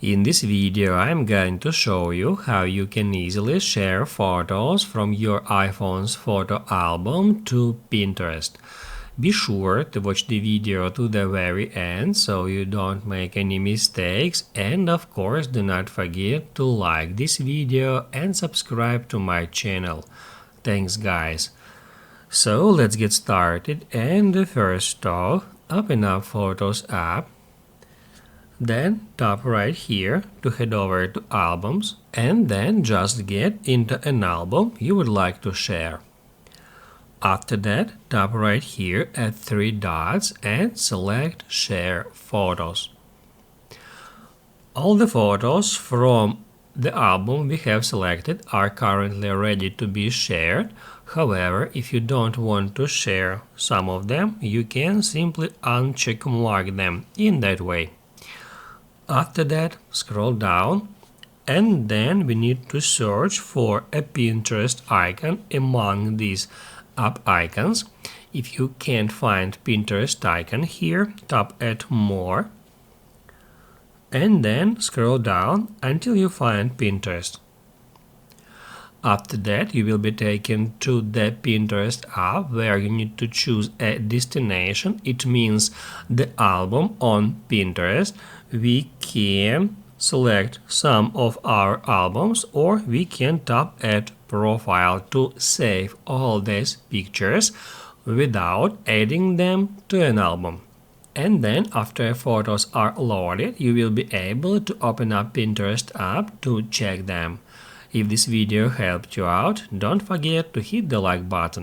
In this video, I'm going to show you how you can easily share photos from your iPhone's photo album to Pinterest. Be sure to watch the video to the very end so you don't make any mistakes, and of course do not forget to like this video and subscribe to my channel. Thanks guys. So let's get started, and first off, open up Photos app. Then tap right here to head over to Albums, and then just get into an album you would like to share. After that, tap right here at three dots and select Share Photos. All the photos from the album we have selected are currently ready to be shared. However, if you don't want to share some of them, you can simply uncheck mark them in that way. After that, scroll down, and then we need to search for a Pinterest icon among these app icons. If you can't find Pinterest icon here, tap at More, and then scroll down until you find Pinterest. After that, you will be taken to the Pinterest app where you need to choose a destination. It means the album on Pinterest. We can select some of our albums, or we can tap at Profile to save all these pictures without adding them to an album. And then after photos are loaded, you will be able to open up Pinterest app to check them. If this video helped you out, don't forget to hit the like button.